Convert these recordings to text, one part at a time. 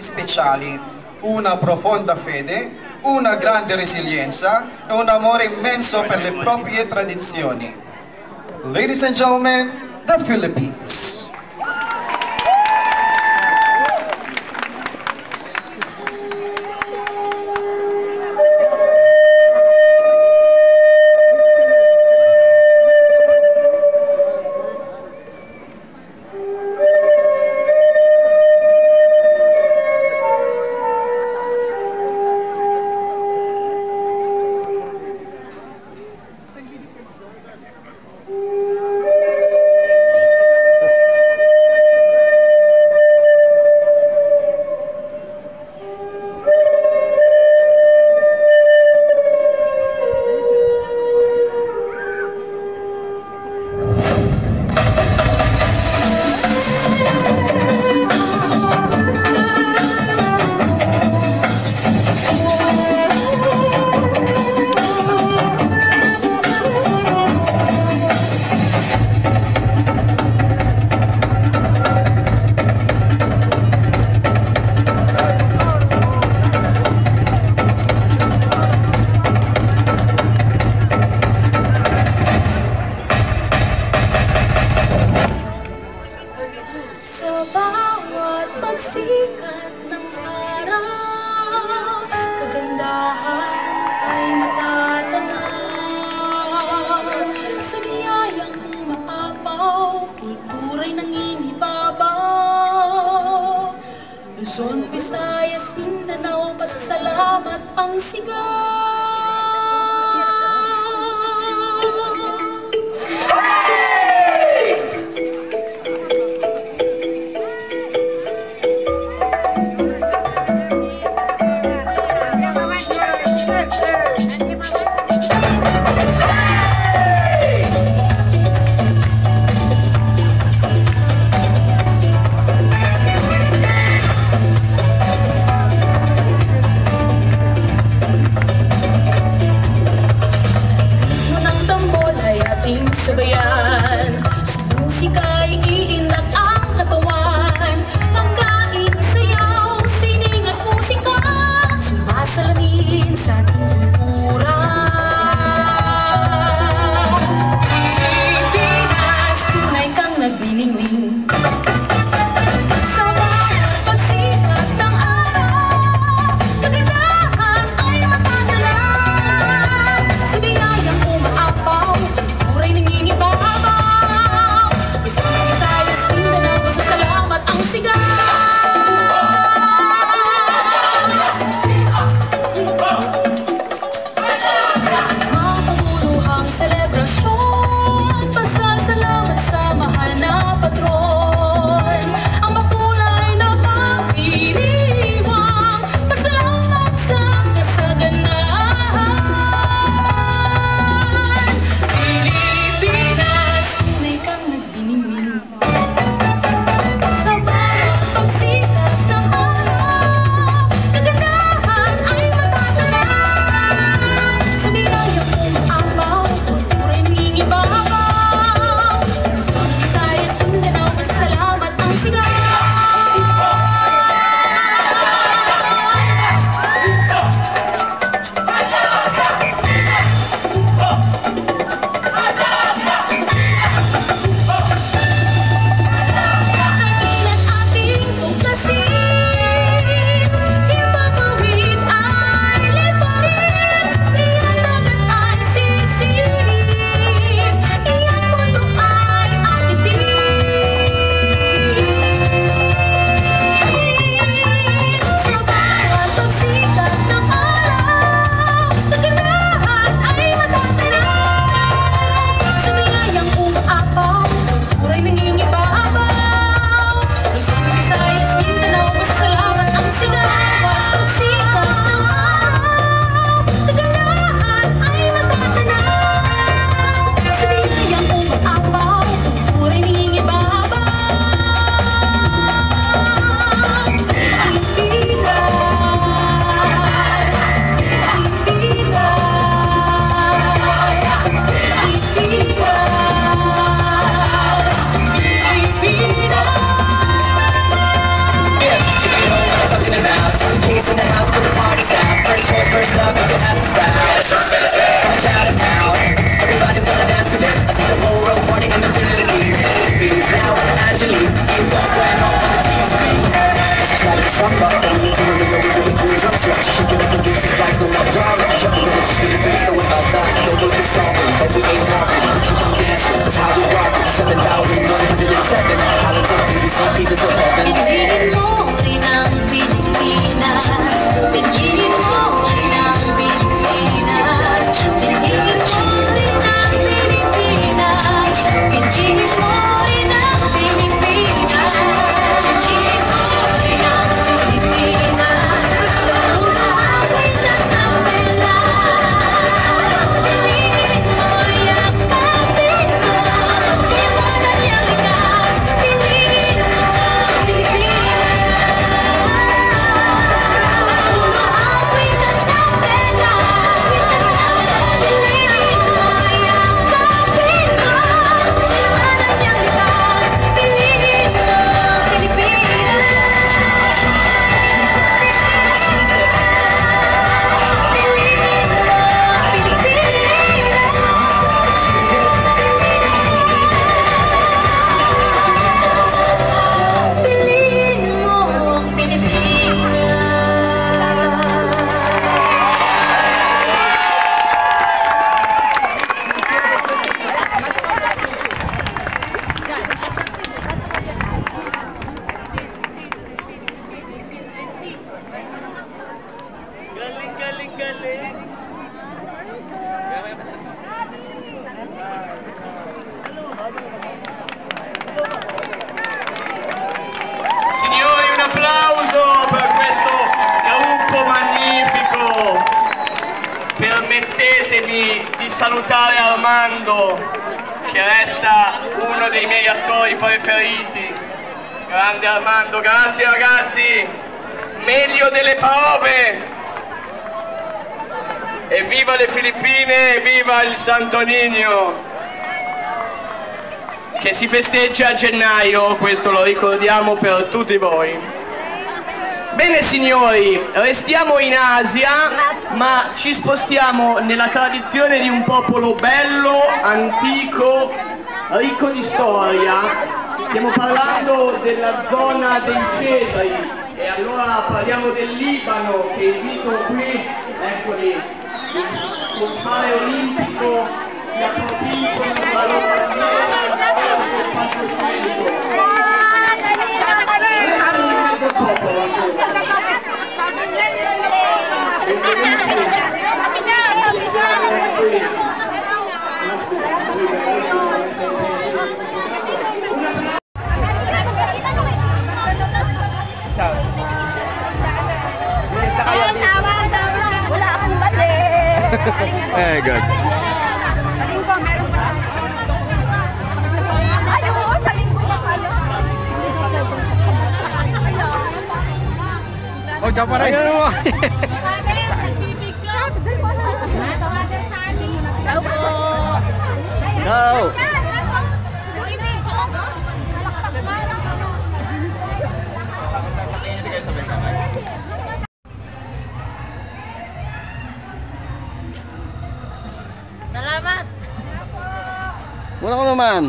speciali, una profonda fede, una grande resilienza e un amore immenso per le proprie tradizioni. Ladies and gentlemen, the Philippines. Luzon, Visayas, Mindanao, pasasalamat ang sigaw. samba. All we do is know we really cool jump step. Shake it up and get it like no my job. Jump with us, see the face, so it's like that. No one is solving, but we ain't nothing. We keep on dancing, that's how we rock it. 7,107 islands of BBC, pieces of heaven. Piliin mo rin ang Pilipinas. Piliin mo rin ang Pilipinas. Piliin mo rin ang Pilipinas. Piliin mo rin ang Pilipinas. Piliin mo rin ang Pilipinas. Lumapit na sa wala. Piliin mo yung kapit mo. Di mo na niya likas. Piliin mo, Pilipinas. Lumapit na sa wala. Piliin mo yung kapit mo. Di mo na niya likas. Piliin mo, Pilipinas. Piliin mo ang Pilipinas. Galing, galing, galing. Signori, un applauso per questo gruppo magnifico. Permettetemi di salutare Armando, che resta uno dei miei attori preferiti. Grande Armando, grazie ragazzi, meglio delle prove. E viva le Filippine, e viva il Santo Niño, che si festeggia a gennaio, questo lo ricordiamo per tutti voi. Bene signori, restiamo in Asia, ma ci spostiamo nella tradizione di un popolo bello, antico, ricco di storia. Stiamo parlando della zona dei cedri, e allora parliamo del Libano, che invito qui, eccoli, il mare olimpico si approfitta di Wala akong bali. Eh, good. Saling ko, meron ba? Ay, oo, saling ko pa pala. Oh, dyan pa rin. Ayun mo. Ciao po. Go. Salamat. Muna ko naman.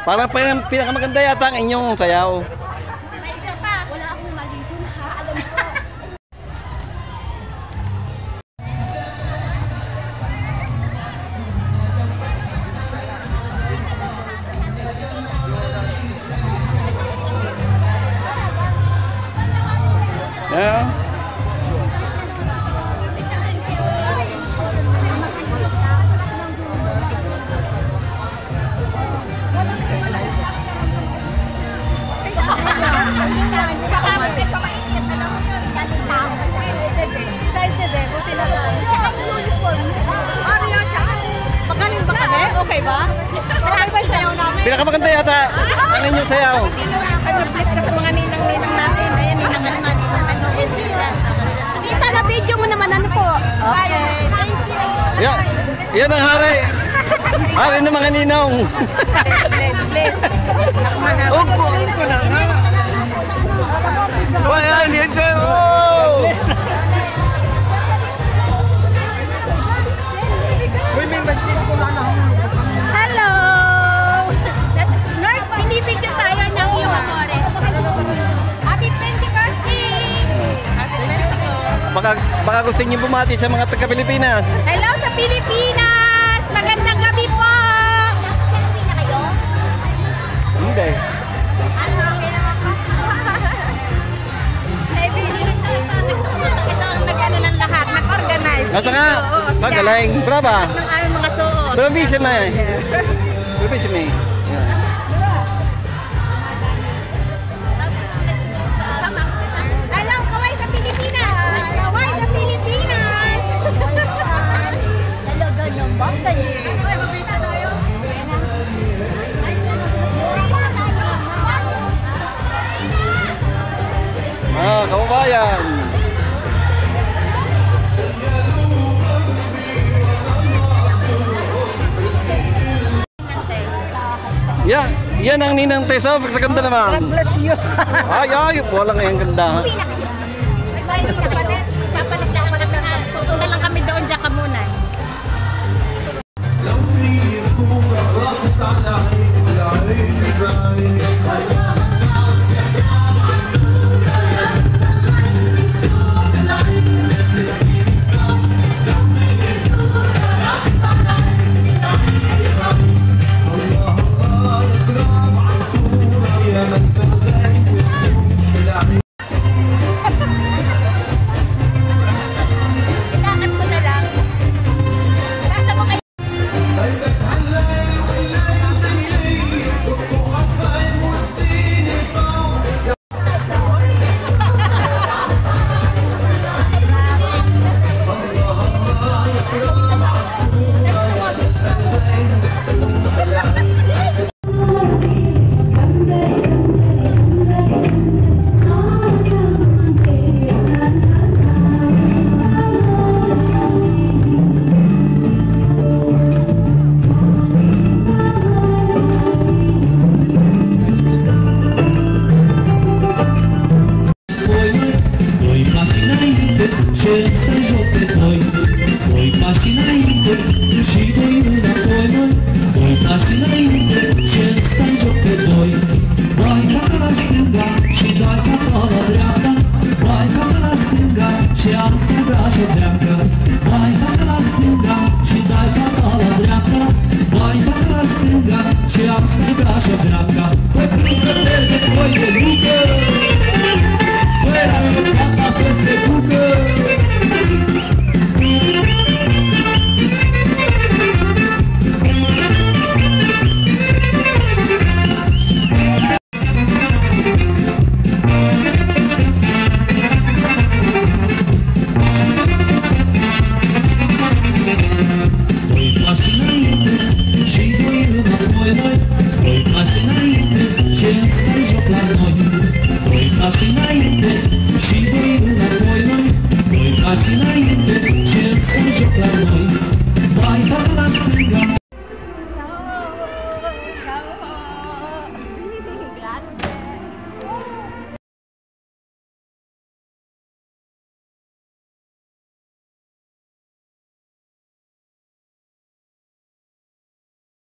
Parang pinakamaganda yata ang inyong sayaw. May isa pa. Wala akong mali dun ha. Alam ko. Yeah. Excited eh. Buti na lang. Tsaka yung uniform. Ano yun? Magaling ba kami? Okay ba? Okay ba yung sayaw namin? Pinakamaganda yata ang inyong sayaw. Ano-bless ka sa mga ninang-ninang natin. Ayan, ninang-ninang. Tita, na-video mo naman ano po. Okay. Thank you. Yeah. Yan ang hari. Hari ng mga ninong. Bless. Opo. Ayan, yan. Oh! gusto niyo bumati sa mga taga-Pilipinas? Hello sa Pilipinas! Magandang gabi po! Selfie na kayo? Hindi. Ano, okay naman po? Ito ang nag-ano ng lahat, nag-organize. Nasa nga? Oo, sila. Magaling. Brava. Ng aming mga suot. Bravissima eh. Bravissima eh. Yan. Hello, kaway sa Pilipinas! Kaway sa Pilipinas! Talaga naman kayo. Kababayan. Yan ang ninang Tessa. Sa ganda naman. Bless you. Ay, wala nga yung ganda. Uwi na kayo. Bye-bye.